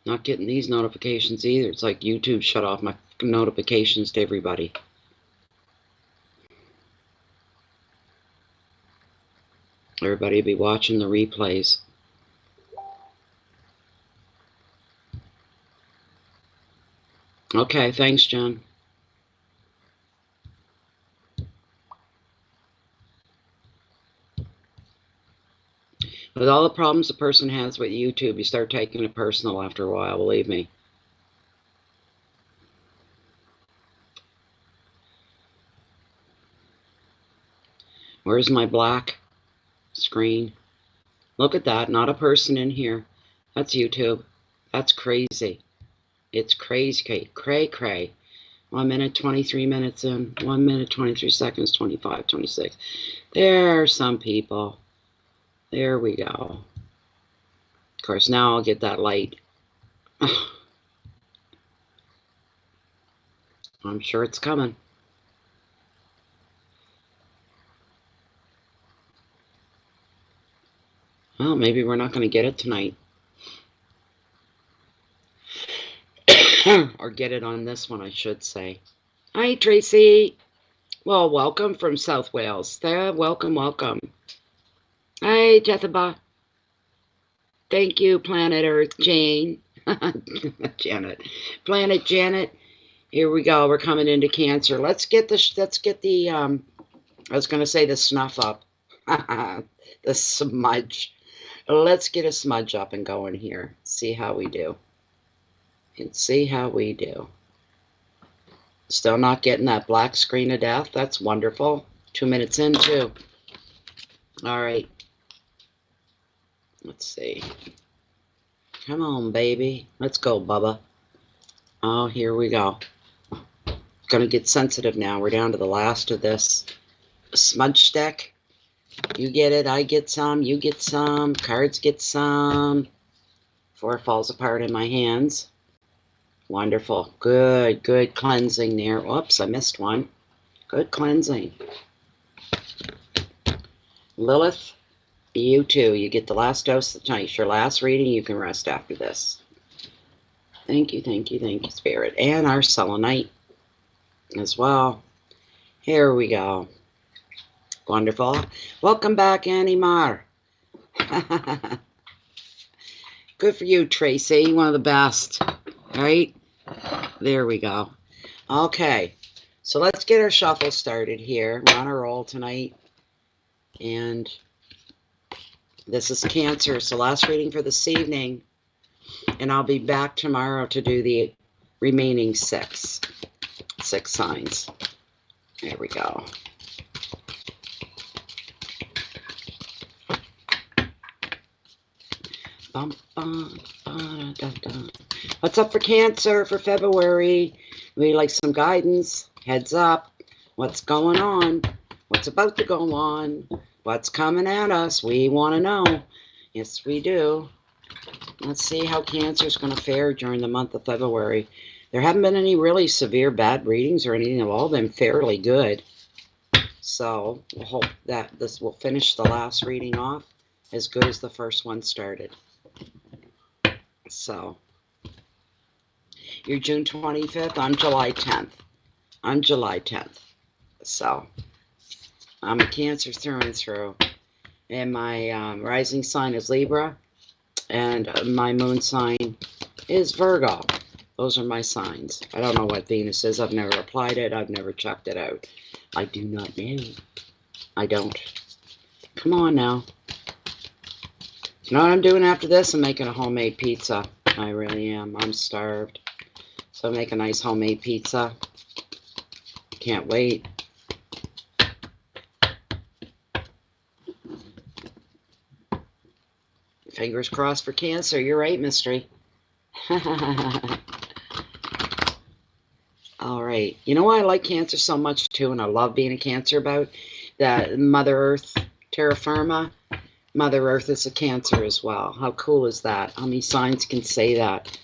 Not getting these notifications either. It's like YouTube shut off my notifications to everybody. Everybody be watching the replays. Okay, thanks, John. With all the problems a person has with YouTube, you start taking it personal after a while, believe me. Where's my black screen? Look at that, not a person in here. That's YouTube. That's crazy. It's crazy, cray. 1 minute, 23 minutes in. 1 minute, 23 seconds, 25, 26. There are some people. There we go. Of course, now I'll get that light. I'm sure it's coming. Well, maybe we're not going to get it tonight. Or get it on this one, I should say. Hi, Tracy. Well, welcome from South Wales. Welcome. Hi, Jethaba. Thank you, Planet Earth, Jane. Janet. Planet Janet. Here we go. We're coming into Cancer. Let's get the I was going to say the snuff up. The smudge. Let's get a smudge up and going here. See how we do. Still not getting that black screen of death. That's wonderful. 2 minutes in, too. All right. Let's see. Come on, baby. Let's go, Bubba. Oh, here we go. Gonna get sensitive now. We're down to the last of this smudge stick. You get it, I get some, you get some, cards get some. Before it falls apart in my hands. Wonderful. Good cleansing there. Whoops, I missed one. Good cleansing. Lilith, you too. You get the last dose of tonight. Your last reading. You can rest after this. Thank you, Spirit. And our selenite as well. Here we go. Wonderful. Welcome back, Annie Mar. Good for you, Tracy. One of the best. All right. There we go. Okay. So let's get our shuffle started here. We're on a roll tonight. And this is Cancer. So last reading for this evening. And I'll be back tomorrow to do the remaining six signs. There we go. What's up for Cancer for February? We like some guidance. Heads up. What's going on? What's about to go on? What's coming at us? We want to know. Yes, we do. Let's see how Cancer is going to fare during the month of February. There haven't been any really severe bad readings or anything. They've all been fairly good. So we'll hope that this will finish the last reading off as good as the first one started. So, you're June 25th. I'm July 10th. So, I'm a Cancer through and through. And my rising sign is Libra. And my moon sign is Virgo. Those are my signs. I don't know what Venus is. I've never applied it. I've never checked it out. I do not know. I don't. Come on now. You know what I'm doing after this? I'm making a homemade pizza. I really am. I'm starved. So I'll make a nice homemade pizza. Can't wait. Fingers crossed for Cancer. You're right, Mystery. All right. You know why I like Cancer so much, too, and I love being a Cancer about? That Mother Earth, terra firma. Mother Earth is a Cancer as well. How cool is that? How many signs can say that,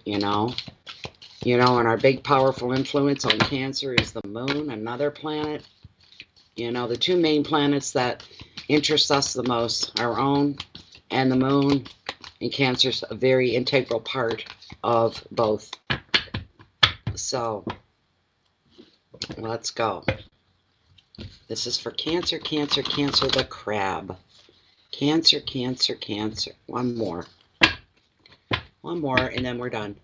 you know? You know, and our big, powerful influence on Cancer is the moon, another planet. You know, the two main planets that interest us the most, our own and the moon. And Cancer's a very integral part of both. So, let's go. This is for Cancer, Cancer, Cancer the crab. Cancer, Cancer, Cancer. One more. One more, and then we're done.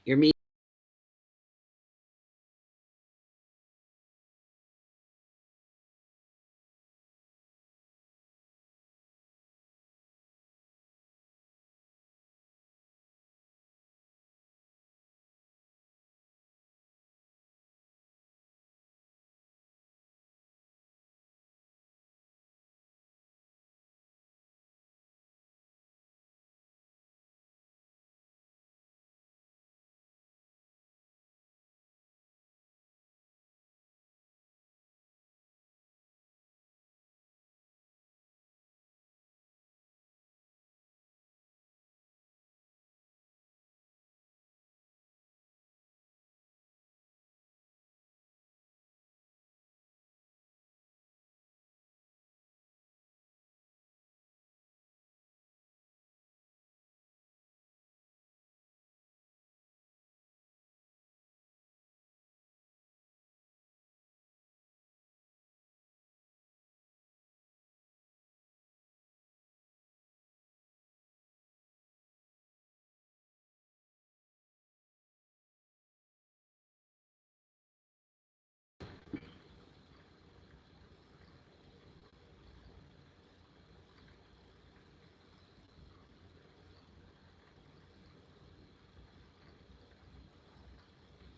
Your meeting.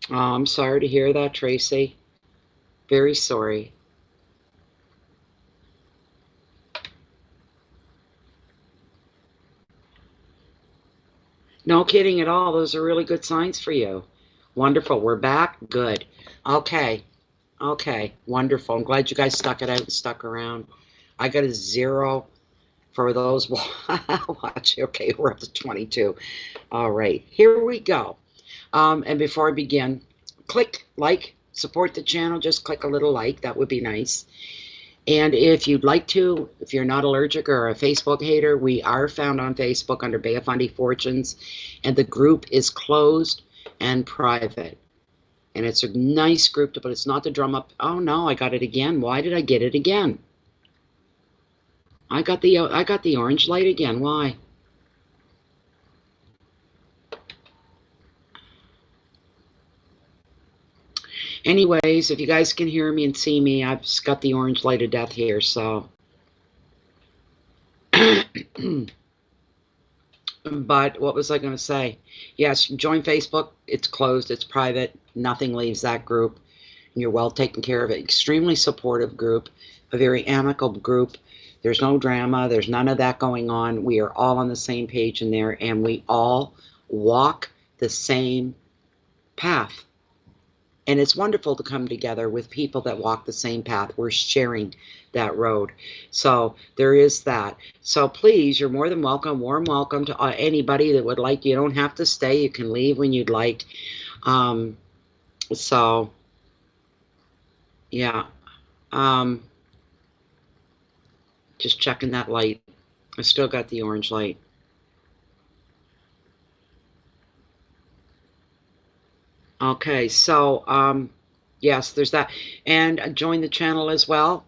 Oh, I'm sorry to hear that, Tracy. Very sorry. No kidding at all. Those are really good signs for you. Wonderful. We're back. Good. Okay. Okay. Wonderful. I'm glad you guys stuck it out and stuck around. I got a 0 for those. Watch. Okay, we're up to 22. All right. Here we go. And before I begin, click like, support the channel. Just click a little like. That would be nice. And if you'd like to, if you're not allergic or a Facebook hater, we are found on Facebook under Beafundi Fortunes, and the group is closed and private. And it's a nice group, but it's not the drum up. Oh no, I got it again. Why did I get it again? I got the orange light again. Why? Anyways, if you guys can hear me and see me, I've just got the orange light of death here, so. But what was I going to say? Yes, join Facebook. It's closed. It's private. Nothing leaves that group. And you're well taken care of. Extremely supportive group. A very amicable group. There's no drama. There's none of that going on. We are all on the same page in there. And we all walk the same path. And it's wonderful to come together with people that walk the same path. We're sharing that road. So there is that. So please, you're more than welcome. Warm welcome to anybody that would like. You don't have to stay. You can leave when you'd like. So, yeah. Just checking that light. I still got the orange light. Okay, so yes, there's that. And join the channel as well.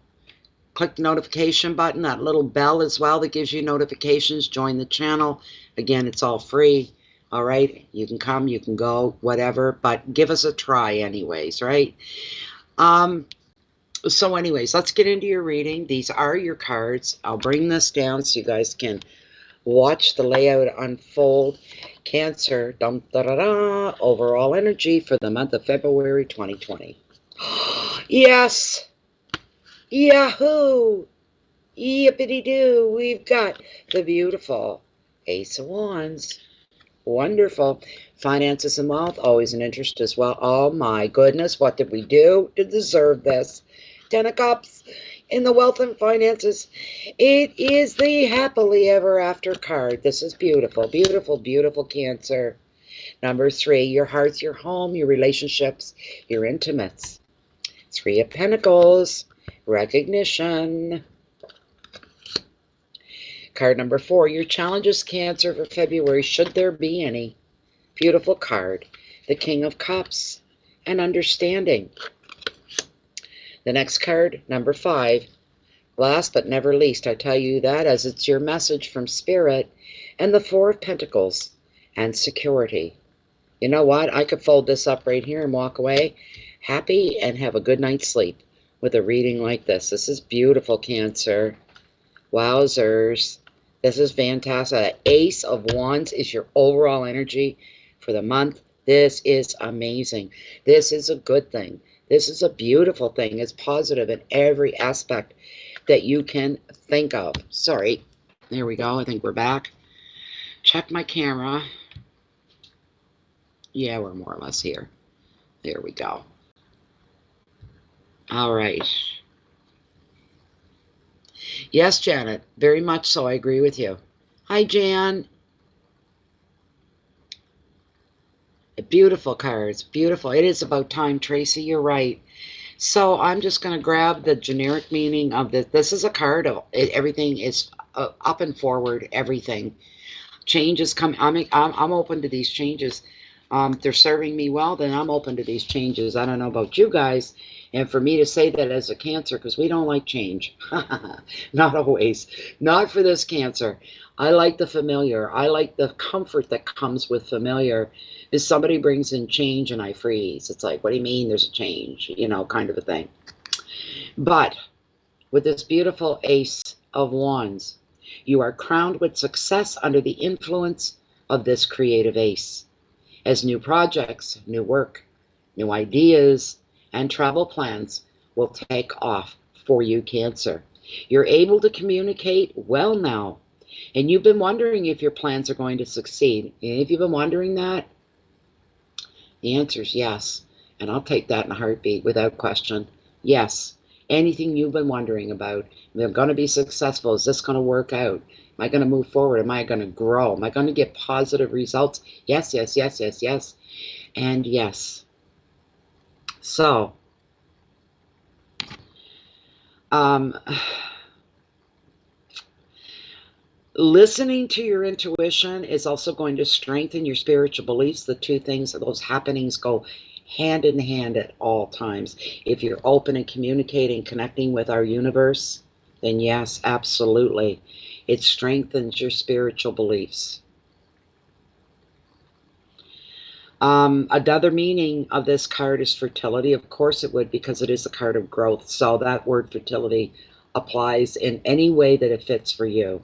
Click the notification button, that little bell as well that gives you notifications. Join the channel. Again, it's all free. All right, you can come, you can go, whatever, but give us a try anyways, right? So anyways, let's get into your reading. These are your cards. I'll bring this down so you guys can watch the layout unfold. Cancer, dum, da, da, da, overall energy for the month of February 2020. Yes. Yahoo! Yippity-doo! We've got the beautiful Ace of Wands. Wonderful. Finances and wealth, always an interest as well. Oh my goodness, what did we do to deserve this? Ten of Cups in the wealth and finances. It is the happily ever after card. This is beautiful, beautiful, beautiful Cancer. Number 3, your hearts, your home, your relationships, your intimates. 3 of Pentacles, recognition. Card number 4, your challenges, Cancer, for February, should there be any. Beautiful card. The King of Cups and understanding. The next card, number 5. Last but never least, I tell you that as it's your message from Spirit. And the 4 of Pentacles and security. You know what? I could fold this up right here and walk away happy and have a good night's sleep with a reading like this. This is beautiful, Cancer. Wowzers. This is fantastic. Ace of Wands is your overall energy for the month. This is amazing. This is a good thing. This is a beautiful thing. It's positive in every aspect that you can think of. Sorry. There we go. I think we're back. Check my camera. Yeah, we're more or less here. There we go. All right. Yes, Janet, very much so. I agree with you. Hi, Jan. Beautiful cards. Beautiful. It is about time, Tracy. You're right. So I'm just going to grab the generic meaning of this. This is a card of everything is up and forward. Everything. Change is coming. I'm open to these changes. They're serving me well, then I'm open to these changes. I don't know about you guys. And for me to say that as a Cancer, because we don't like change. Not always. Not for this Cancer. I like the familiar. I like the comfort that comes with familiar. If somebody brings in change and I freeze, it's like, what do you mean there's a change? You know, kind of a thing. But with this beautiful Ace of Wands, you are crowned with success under the influence of this creative ace. As new projects, new work, new ideas, and travel plans will take off for you, Cancer. You're able to communicate well now, and you've been wondering if your plans are going to succeed. And if you've been wondering that, the answer is yes, and I'll take that in a heartbeat without question. Yes, anything you've been wondering about, am I going to be successful? Is this going to work out? Am I going to move forward? Am I going to grow? Am I going to get positive results? Yes, yes, yes, yes, yes, and yes. So, listening to your intuition is also going to strengthen your spiritual beliefs. The two things, those happenings go hand in hand at all times. If you're open and communicating, connecting with our universe, then yes, absolutely. It strengthens your spiritual beliefs. Another meaning of this card is fertility. Of course it would, because it is a card of growth. So that word fertility applies in any way that it fits for you.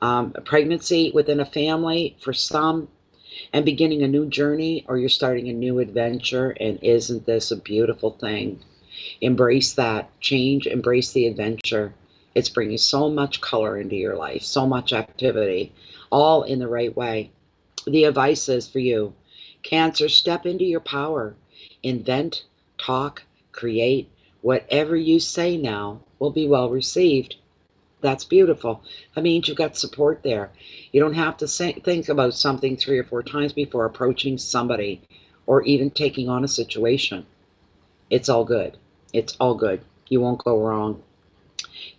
A pregnancy within a family for some, and beginning a new journey, or you're starting a new adventure. And isn't this a beautiful thing? Embrace that change, embrace the adventure. It's bringing so much color into your life, so much activity, all in the right way. The advice is for you, Cancer, step into your power. Invent, talk, create. Whatever you say now will be well received. That's beautiful. That means you've got support there. You don't have to think about something 3 or 4 times before approaching somebody or even taking on a situation. It's all good. It's all good. You won't go wrong.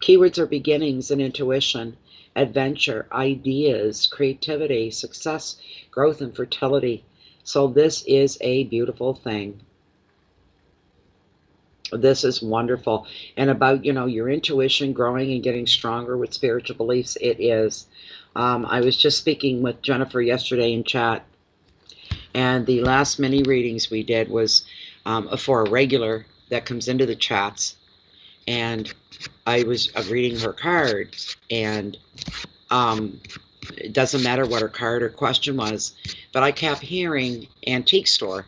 Keywords are beginnings and intuition, adventure, ideas, creativity, success, growth, and fertility. So this is a beautiful thing. This is wonderful. And about, your intuition growing and getting stronger with spiritual beliefs, it is. I was just speaking with Jennifer yesterday in chat, and the last mini readings we did was for a regular that comes into the chats, and I was reading her cards, and it doesn't matter what her card or question was, but I kept hearing antique store,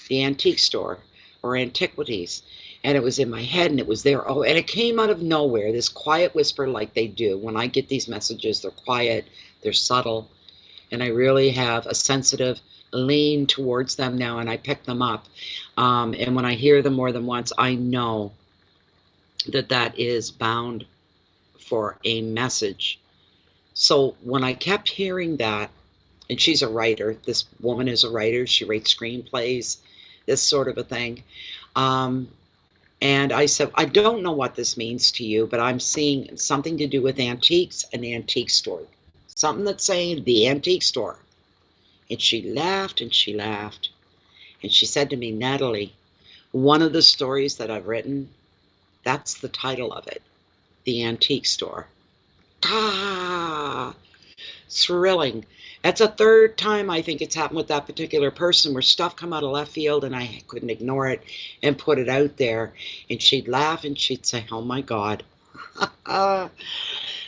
the antique store, or antiquities. and it was in my head, and it was there. Oh, and it came out of nowhere, this quiet whisper, like they do. When I get these messages, they're quiet, they're subtle, and I really have a sensitive lean towards them now, and I pick them up. And when I hear them more than once, I know that that is bound for a message. So when I kept hearing that, and she's a writer, this woman is a writer, she writes screenplays, this sort of a thing. And I said, I don't know what this means to you, but I'm seeing something to do with antiques, an antique store. Something that's saying the antique store. And she laughed and she laughed. And she said to me, Natalie, one of the stories that I've written, that's the title of it, The Antique Store. Ah, thrilling. That's a third time I think it's happened with that particular person, where stuff come out of left field and I couldn't ignore it and put it out there. And she'd laugh and she'd say, oh my God.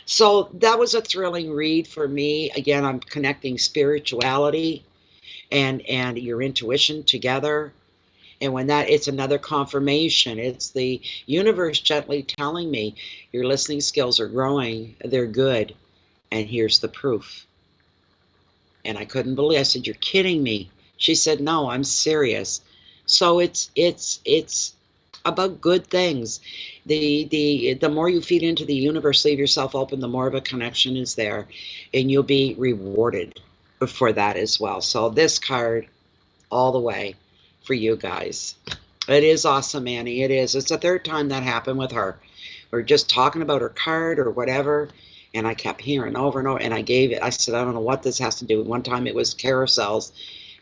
So that was a thrilling read for me. Again, I'm connecting spirituality and your intuition together. And when that, it's another confirmation. It's the universe gently telling me your listening skills are growing. They're good. And here's the proof. And I couldn't believe it. I said, you're kidding me. She said, no, I'm serious. So it's about good things. The more you feed into the universe, leave yourself open, the more of a connection is there, and you'll be rewarded for that as well. So this card, all the way for you guys. It is awesome, Annie. It is. It's the third time that happened with her. We're just talking about her card or whatever, and I kept hearing over and over, and I gave it. I said, I don't know what this has to do with. One time it was carousels.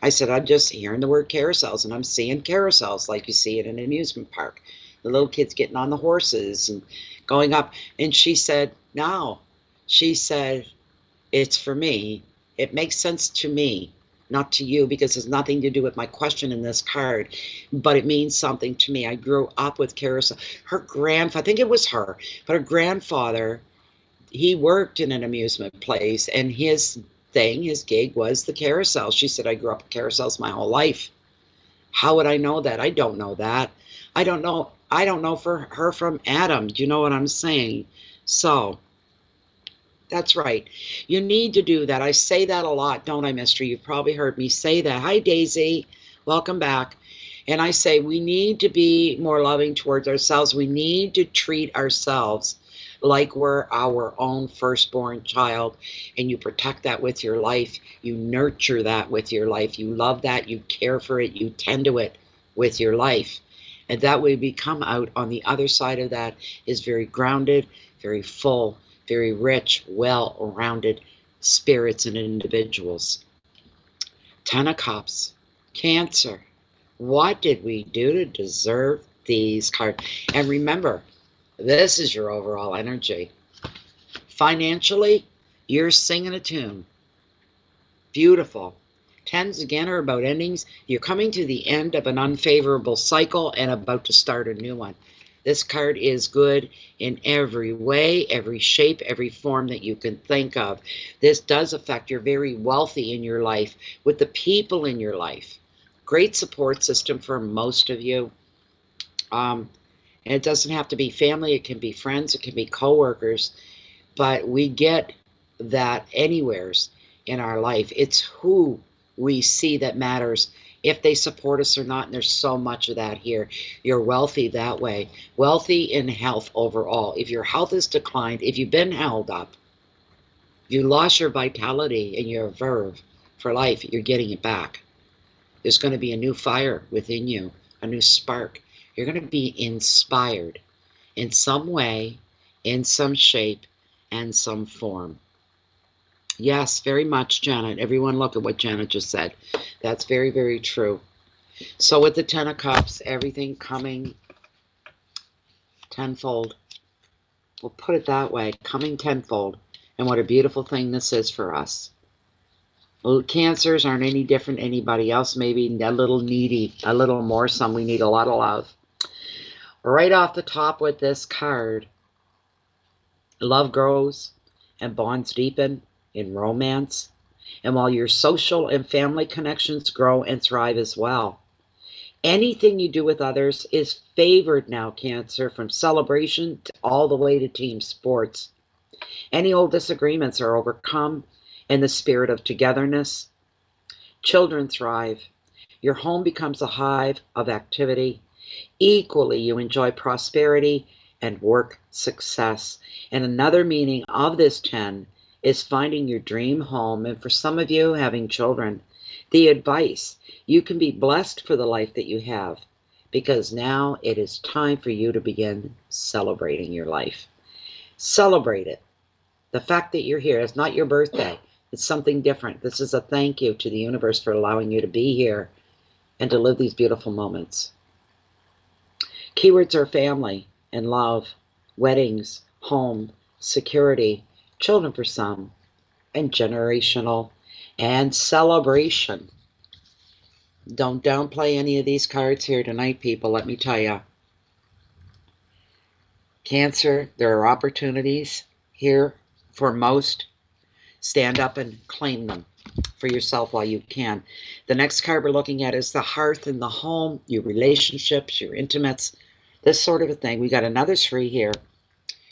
I said, I'm just hearing the word carousels, and I'm seeing carousels like you see it in an amusement park. The little kids getting on the horses and going up. And she said, no. She said, it's for me. It makes sense to me, not to you, because it's nothing to do with my question in this card, but it means something to me. I grew up with carousel. Her grandfather, I think it was her, but her grandfather, he worked in an amusement place, and his thing, his gig was the carousel. She said, I grew up with carousels my whole life. How would I know that? I don't know that. I don't know for her from Adam. Do you know what I'm saying? So that's right. You need to do that. I say that a lot, don't I, Mystery? You've probably heard me say that. Hi, Daisy. Welcome back. And I say we need to be more loving towards ourselves. We need to treat ourselves like we're our own firstborn child, and you protect that with your life. You nurture that with your life. You love that. You care for it. You tend to it with your life. And that way we come out on the other side of that is very grounded, very full, very rich, well-rounded spirits and individuals. Ten of Cups, Cancer. What did we do to deserve these cards? And remember, this is your overall energy. Financially, you're singing a tune. Beautiful. Tens, again, are about endings. You're coming to the end of an unfavorable cycle and about to start a new one. This card is good in every way, every shape, every form that you can think of. This does affect you're very wealthy in your life with the people in your life. Great support system for most of you. And it doesn't have to be family. It can be friends. It can be coworkers. But we get that anywheres in our life. It's who we see that matters, if they support us or not. And there's so much of that here. You're wealthy that way. Wealthy in health overall. If your health is declined, if you've been held up, you lost your vitality and your verve for life, you're getting it back. There's going to be a new fire within you, a new spark. You're going to be inspired in some way, in some shape, and some form. Yes, very much, Janet. Everyone look at what Janet just said. That's very, very true. So with the Ten of Cups, everything coming tenfold. We'll put it that way, coming tenfold. And what a beautiful thing this is for us. Well, Cancers aren't any different than anybody else. Maybe a little needy, a little more. Some we need a lot of love. Right off the top with this card, love grows and bonds deepen in romance, and while your social and family connections grow and thrive as well. Anything you do with others is favored now, Cancer, from celebration all the way to team sports. Any old disagreements are overcome in the spirit of togetherness. Children thrive. Your home becomes a hive of activity. Equally, you enjoy prosperity and work success. And another meaning of this 10 is finding your dream home. And for some of you, having children, the advice, you can be blessed for the life that you have, because now it is time for you to begin celebrating your life. Celebrate it. The fact that you're here is not your birthday. It's something different. This is a thank you to the universe for allowing you to be here and to live these beautiful moments. Keywords are family and love, weddings, home, security, children for some, and generational and celebration. Don't downplay any of these cards here tonight, people, let me tell you. Cancer, there are opportunities here for most. Stand up and claim them for yourself while you can. The next card we're looking at is the hearth and the home, your relationships, your intimates, this sort of a thing. We got another 3 here.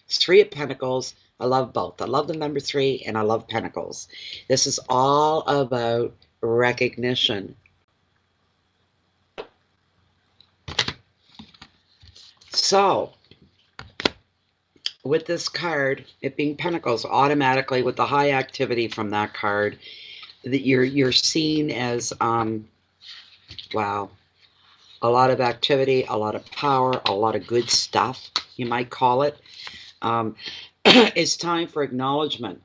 It's 3 of Pentacles. I love both. I love the number 3 and I love Pentacles. This is all about recognition. So, with this card, it being Pentacles, automatically with the high activity from that card, that you're seen as wow, a lot of activity, a lot of power, a lot of good stuff, you might call it. It's time for acknowledgement.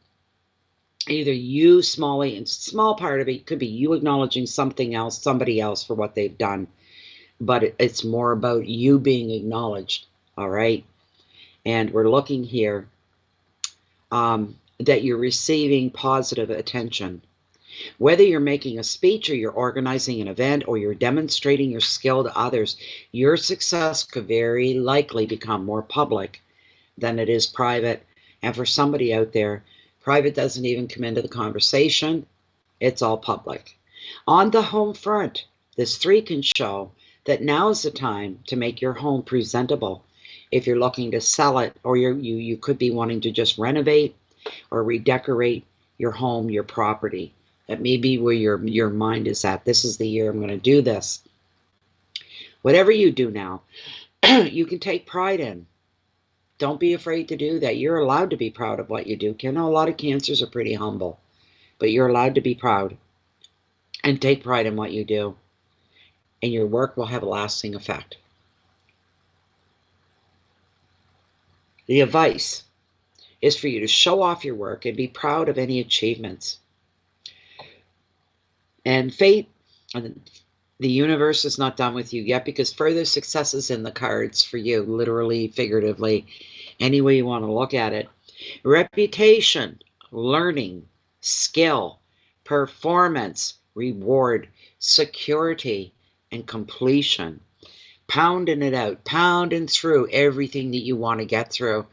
Either you, small part of it could be you acknowledging something else, somebody else for what they've done, but it's more about you being acknowledged. All right. And we're looking here that you're receiving positive attention. Whether you're making a speech or you're organizing an event or you're demonstrating your skill to others, your success could very likely become more public than it is private. And for somebody out there, private doesn't even come into the conversation. It's all public. On the home front, this 3 can show that now is the time to make your home presentable. If you're looking to sell it, or you could be wanting to just renovate or redecorate your home, your property. That may be where your mind is at. This is the year I'm going to do this. Whatever you do now, you can take pride in. Don't be afraid to do that. You're allowed to be proud of what you do. You know, a lot of Cancers are pretty humble, but you're allowed to be proud and take pride in what you do. And your work will have a lasting effect. The advice is for you to show off your work and be proud of any achievements. And fate, the universe is not done with you yet, because further success is in the cards for you, literally, figuratively, any way you want to look at it. Reputation, learning, skill, performance, reward, security, and completion. Pounding it out, pounding through everything that you want to get through,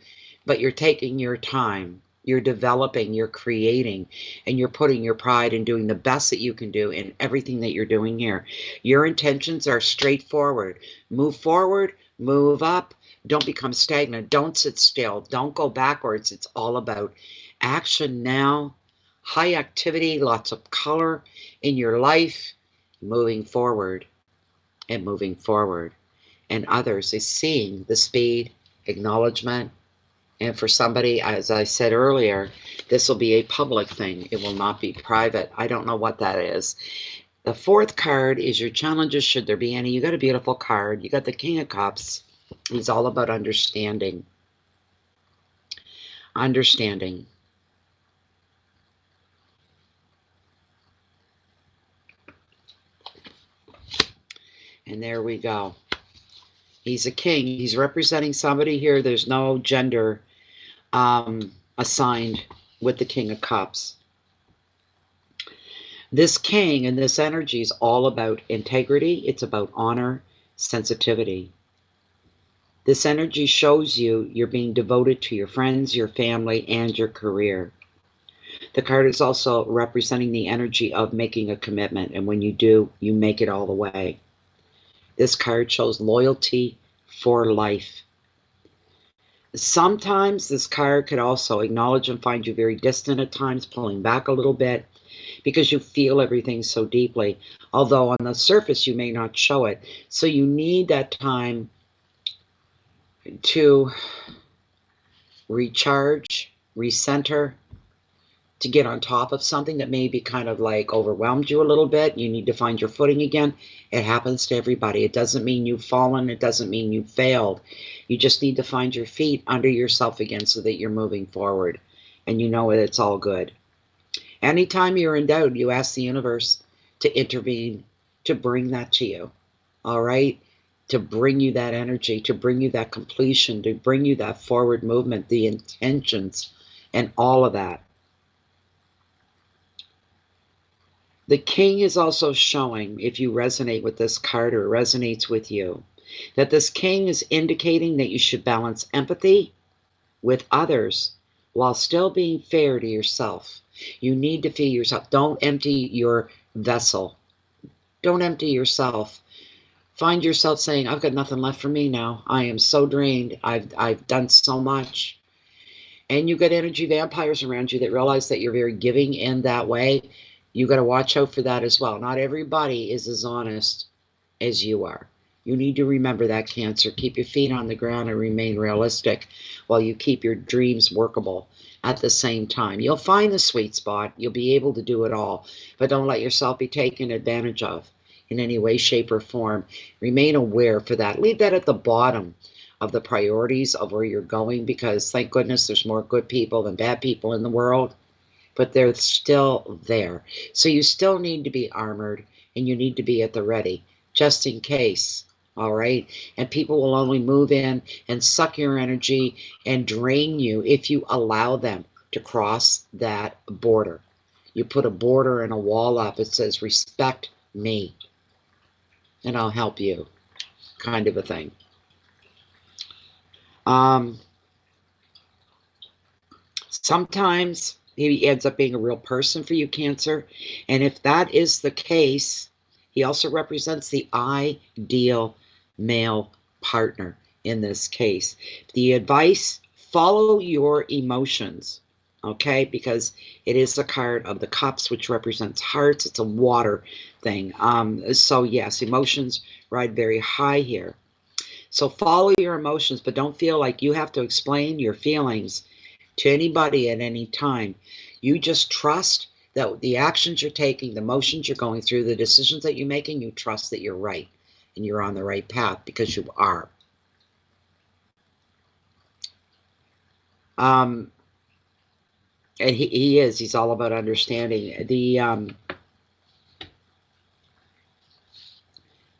but you're taking your time. You're developing, you're creating, and you're putting your pride in doing the best that you can do in everything that you're doing here. Your intentions are straightforward. Move forward, move up. Don't become stagnant. Don't sit still. Don't go backwards. It's all about action now. High activity, lots of color in your life. Moving forward and moving forward. And others is seeing the speed, acknowledgement. And for somebody, as I said earlier, this will be a public thing. It will not be private. I don't know what that is. The 4th card is your challenges, should there be any. You got a beautiful card. You got the King of Cups. He's all about understanding. Understanding. And there we go. He's a king. He's representing somebody here. There's no gender assigned with the King of Cups. This king and this energy is all about integrity. It's about honor, sensitivity. This energy shows you're being devoted to your friends, your family, and your career. The card is also representing the energy of making a commitment. And when you do, you make it all the way. This card shows loyalty for life. Sometimes this card could also acknowledge and find you very distant at times, pulling back a little bit because you feel everything so deeply. Although on the surface you may not show it. So you need that time to recharge, recenter, to get on top of something that maybe kind of like overwhelmed you a little bit. You need to find your footing again. It happens to everybody. It doesn't mean you've fallen. It doesn't mean you failed. You just need to find your feet under yourself again so that you're moving forward and you know it's all good. Anytime you're in doubt, you ask the universe to intervene, to bring that to you. All right? To bring you that energy, to bring you that completion, to bring you that forward movement, the intentions, and all of that. The King is also showing, if you resonate with this card or it resonates with you, that this King is indicating that you should balance empathy with others while still being fair to yourself. You need to feed yourself. Don't empty your vessel. Don't empty yourself. Find yourself saying, I've got nothing left for me now. I am so drained. I've done so much. And you've got energy vampires around you that realize that you're very giving in that way. You got to watch out for that as well. Not everybody is as honest as you are. You need to remember that, Cancer. Keep your feet on the ground and remain realistic while you keep your dreams workable at the same time. You'll find the sweet spot. You'll be able to do it all. But don't let yourself be taken advantage of in any way, shape, or form. Remain aware for that. Leave that at the bottom of the priorities of where you're going, because thank goodness there's more good people than bad people in the world, but they're still there. So you still need to be armored and you need to be at the ready just in case. All right. And people will only move in and suck your energy and drain you if you allow them to cross that border. You put a border and a wall up. It says, respect me and I'll help you, kind of a thing. Sometimes he ends up being a real person for you, Cancer. And if that is the case, he also represents the ideal male partner in this case. The advice, follow your emotions, okay? Because it is a card of the cups, which represents hearts. It's a water thing. So yes, emotions ride very high here. So follow your emotions, but don't feel like you have to explain your feelings to anybody at any time. You just trust that the actions you're taking, the motions you're going through, the decisions that you're making, you trust that you're right and you're on the right path because you are. And he is. He's all about understanding. The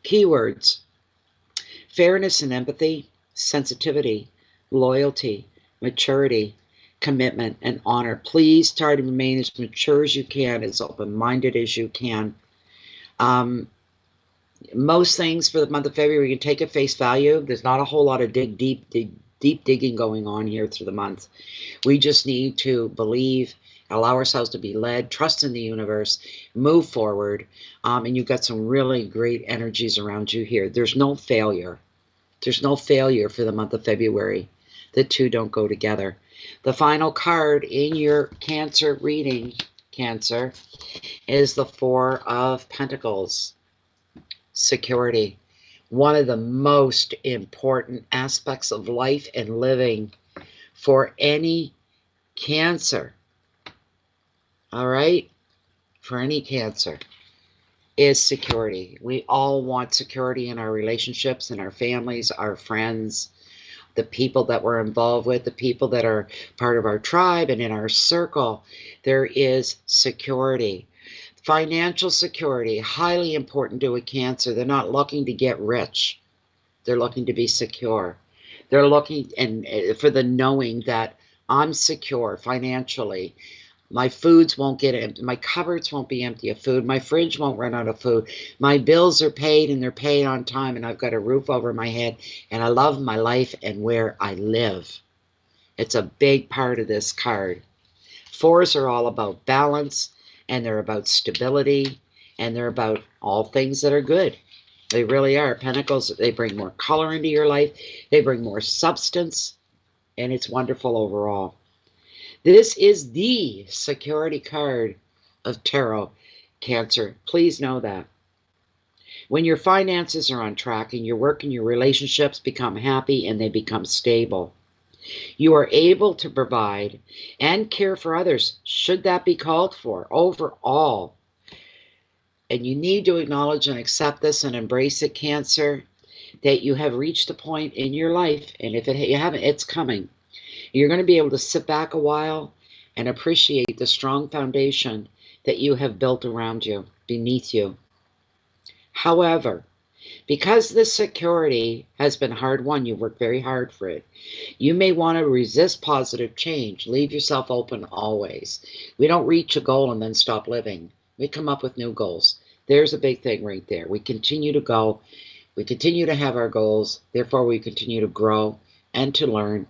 keywords: fairness and empathy, sensitivity, loyalty, maturity, commitment, and honor. Please try to remain as mature as you can, as open-minded as you can. Most things for the month of February, you can take at face value. There's not a whole lot of deep digging going on here through the month. We just need to believe, allow ourselves to be led, trust in the universe, move forward, and you've got some really great energies around you here. There's no failure. There's no failure for the month of February. The two don't go together. The final card in your Cancer reading, Cancer, is the Four of Pentacles. Security. One of the most important aspects of life and living for any Cancer, all right, for any Cancer, is security. We all want security in our relationships, in our families, our friends, the people that we're involved with, the people that are part of our tribe and in our circle. There is security. Financial security, highly important to a Cancer. They're not looking to get rich. They're looking to be secure. They're looking for the knowing that I'm secure financially. My foods won't get empty. My cupboards won't be empty of food. My fridge won't run out of food. My bills are paid and they're paid on time, and I've got a roof over my head, and I love my life and where I live. It's a big part of this card. Fours are all about balance, and they're about stability, and they're about all things that are good. They really are. Pentacles, they bring more color into your life. They bring more substance. And it's wonderful overall. This is the security card of tarot, Cancer. Please know that. When your finances are on track and your work and your relationships become happy and they become stable, you are able to provide and care for others, should that be called for, overall. And you need to acknowledge and accept this and embrace it, Cancer, that you have reached a point in your life, and if you haven't, it's coming. You're going to be able to sit back a while and appreciate the strong foundation that you have built around you, beneath you. However, because this security has been hard won, you worked very hard for it, you may want to resist positive change. Leave yourself open always. We don't reach a goal and then stop living. We come up with new goals. There's a big thing right there. We continue to go. We continue to have our goals. Therefore, we continue to grow and to learn.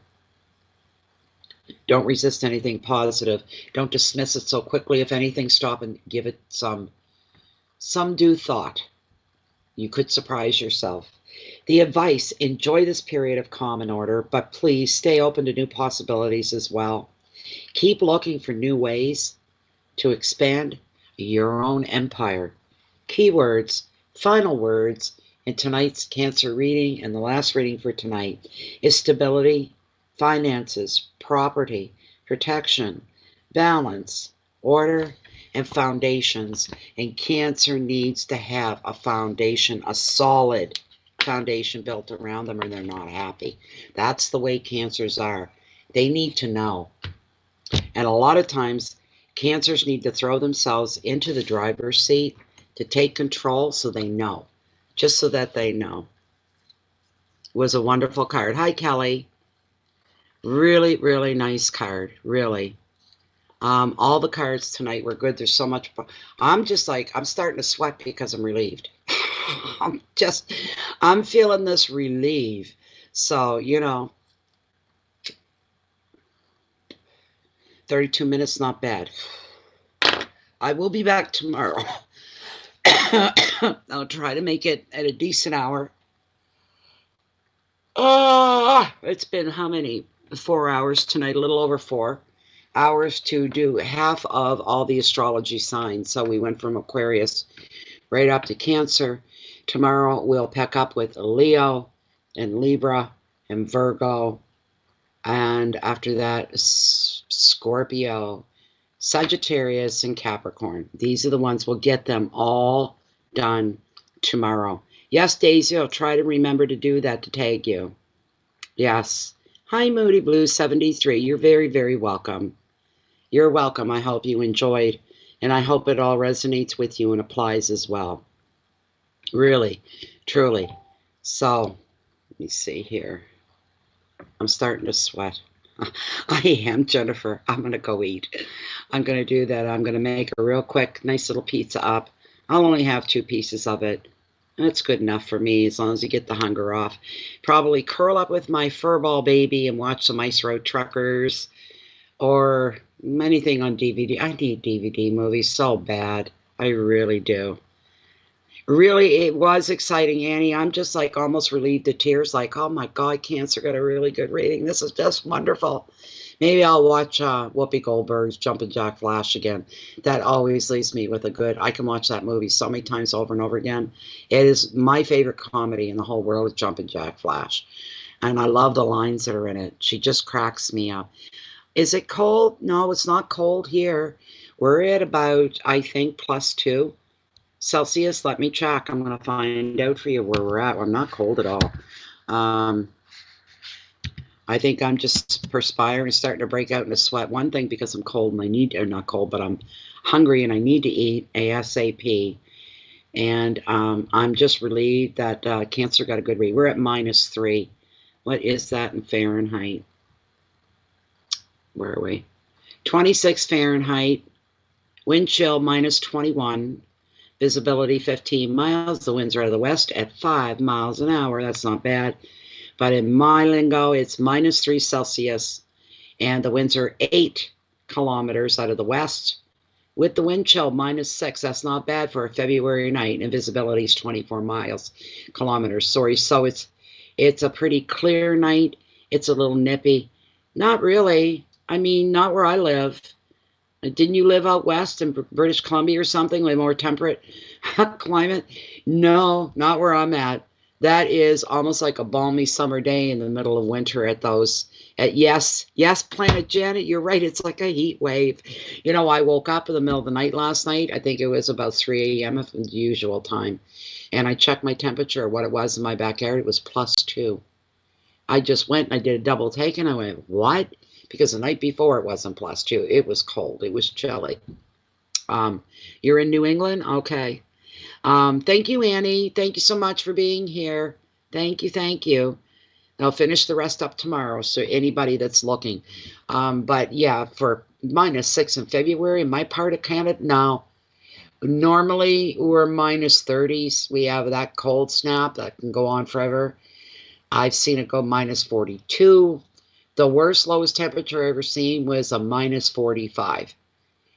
Don't resist anything positive. Don't dismiss it so quickly. If anything, stop and give it some due thought. You could surprise yourself. The advice, enjoy this period of calm and order, but please stay open to new possibilities as well. Keep looking for new ways to expand your own empire. Keywords, final words in tonight's Cancer reading, and the last reading for tonight, is stability, finances, property, protection, balance, order, and foundations. And Cancer needs to have a foundation, a solid foundation built around them, or they're not happy. That's the way Cancers are. They need to know. And a lot of times, Cancers need to throw themselves into the driver's seat to take control so they know. Just so that they know. It was a wonderful card. Hi, Kelly. Really, really nice card. Really. All the cards tonight were good. There's so much. I'm just like, I'm starting to sweat because I'm relieved. I'm feeling this relief. So, 32 minutes, not bad. I will be back tomorrow. I'll try to make it at a decent hour. It's been how many? 4 hours tonight, a little over 4 hours to do half of all the astrology signs. So we went from Aquarius right up to Cancer. Tomorrow we'll pick up with Leo and Libra and Virgo. And after that, Scorpio, Sagittarius, and Capricorn. These are the ones, we'll get them all done tomorrow. Yes, Daisy, I'll try to remember to do that, to tag you. Yes. Hi, Moody Blue 73. You're very, very welcome. You're welcome. I hope you enjoyed, and I hope it all resonates with you and applies as well. Really, truly. So, let me see here. I'm starting to sweat. I am, Jennifer. I'm going to go eat. I'm going to do that. I'm going to make a real quick, nice little pizza up. I'll only have 2 pieces of it. That's good enough for me, as long as you get the hunger off. Probably curl up with my furball baby and watch some Ice Road Truckers or anything on DVD. I need DVD movies so bad. I really do. Really, it was exciting, Annie. I'm just like almost relieved to tears. Like, oh my God, Cancer got a really good rating. This is just wonderful. Maybe I'll watch Whoopi Goldberg's Jumpin' Jack Flash again. That always leaves me with a good, I can watch that movie so many times over and over again. It is my favorite comedy in the whole world, is Jumpin' Jack Flash. And I love the lines that are in it. She just cracks me up. Is it cold? No, it's not cold here. We're at about, I think, +2 Celsius. Let me check. I'm going to find out for you where we're at. I'm not cold at all. I think I'm just perspiring, starting to break out into sweat. One thing, because I'm cold and I need, or not cold, but I'm hungry and I need to eat ASAP. And I'm just relieved that Cancer got a good read. We're at -3. What is that in Fahrenheit? Where are we? 26 Fahrenheit. Wind chill -21. Visibility 15 miles. The winds are out of the west at 5 miles an hour. That's not bad. But in my lingo, it's -3 Celsius. And the winds are 8 kilometers out of the west with the wind chill -6. That's not bad for a February night, and visibility is 24 kilometers. Sorry, so it's a pretty clear night. It's a little nippy. Not really. I mean, not where I live. Didn't you live out west in British Columbia or something, like more temperate climate? No, not where I'm at. That is almost like a balmy summer day in the middle of winter at those. Yes, Planet Janet, you're right. It's like a heat wave. You know, I woke up in the middle of the night last night. I think it was about 3 a.m. at the usual time. And I checked my temperature, what it was in my backyard. It was +2. I just went and I did a double take and I went, what? Because the night before it wasn't +2. It was cold. It was chilly. You're in New England? Okay. Thank you, Annie. Thank you so much for being here. Thank you, thank you. I'll finish the rest up tomorrow, so anybody that's looking. But yeah, for -6 in February in my part of Canada, no. Normally, we're -30s. We have that cold snap that can go on forever. I've seen it go -42. The worst lowest temperature I ever seen was a -45.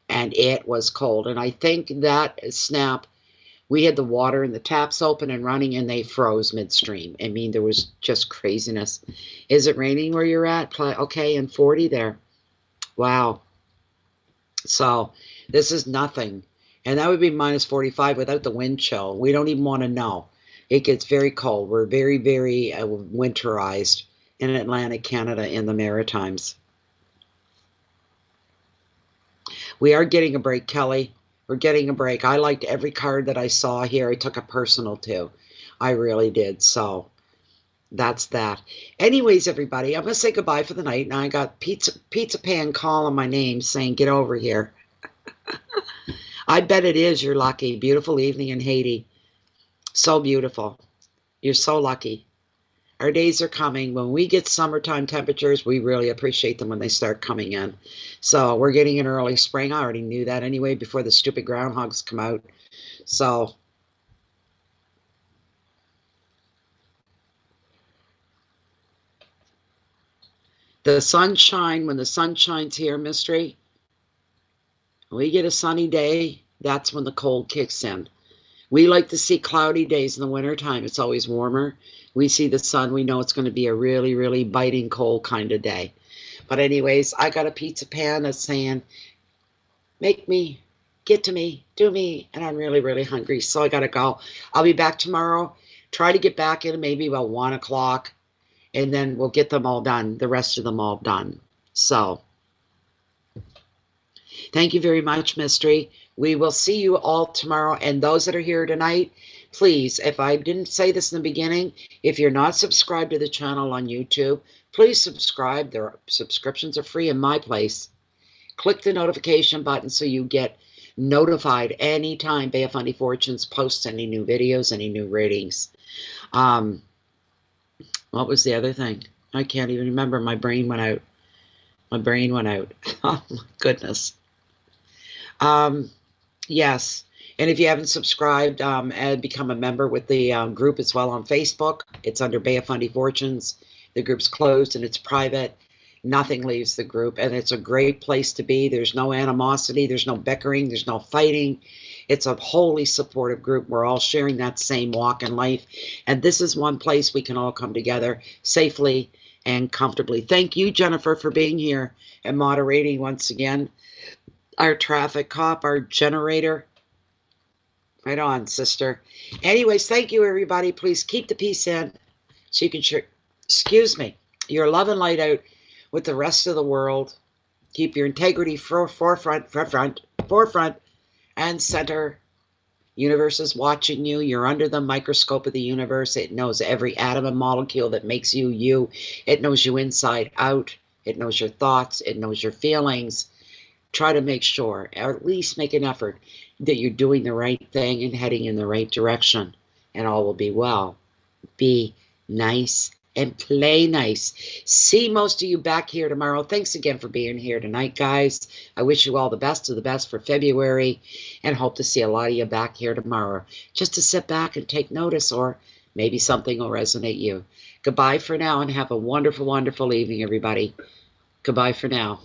And it was cold. And I think that snap, we had the water and the taps open and running, and they froze midstream. I mean, there was just craziness. Is it raining where you're at? Okay, and 40 there. Wow. So this is nothing. And that would be -45 without the wind chill. We don't even want to know. It gets very cold. We're very, very winterized in Atlantic Canada in the Maritimes. We are getting a break, Kelly. We're getting a break. I liked every card that I saw here. I took it personal too. I really did. So that's that. Anyways, everybody, I'm going to say goodbye for the night. Now I got Pizza Pan calling my name saying, get over here. I bet it is. You're lucky. Beautiful evening in Haiti. So beautiful. You're so lucky. Our days are coming. When we get summertime temperatures, we really appreciate them when they start coming in. So we're getting an early spring. I already knew that anyway before the stupid groundhogs come out. So the sunshine, when the sun shines here, Mystery, when we get a sunny day, that's when the cold kicks in. We like to see cloudy days in the wintertime. It's always warmer. We see the sun. We know it's going to be a really, really biting cold kind of day. But anyways, I got a Pizza Pan that's saying, make me, get to me, do me. And I'm really, really hungry. So I got to go. I'll be back tomorrow. Try to get back in maybe about 1 o'clock. And then we'll get them all done. The rest of them all done. So thank you very much, Mystery. We will see you all tomorrow. And those that are here tonight, please, if I didn't say this in the beginning, if you're not subscribed to the channel on YouTube, please subscribe. Their subscriptions are free in my place. Click the notification button so you get notified anytime Bay of Fundy Fortunes posts any new videos, any new readings. What was the other thing? I can't even remember. My brain went out. My brain went out. Oh, my goodness. Yes. And if you haven't subscribed and become a member with the group as well on Facebook, it's under Bay of Fundy Fortunes. The group's closed and it's private. Nothing leaves the group. And it's a great place to be. There's no animosity. There's no bickering. There's no fighting. It's a wholly supportive group. We're all sharing that same walk in life. And this is one place we can all come together safely and comfortably. Thank you, Jennifer, for being here and moderating once again. Our traffic cop, our generator. Right on, sister. Anyways, thank you, everybody. Please keep the peace in so you can share, excuse me, your love and light out with the rest of the world. Keep your integrity forefront, and center. Universe is watching you. You're under the microscope of the universe. It knows every atom and molecule that makes you you. It knows you inside out. It knows your thoughts. It knows your feelings. Try to make sure, or at least make an effort, that you're doing the right thing and heading in the right direction, and all will be well. Be nice and play nice. See most of you back here tomorrow. Thanks again for being here tonight, guys. I wish you all the best of the best for February and hope to see a lot of you back here tomorrow just to sit back and take notice, or maybe something will resonate you. Goodbye for now and have a wonderful, wonderful evening, everybody. Goodbye for now.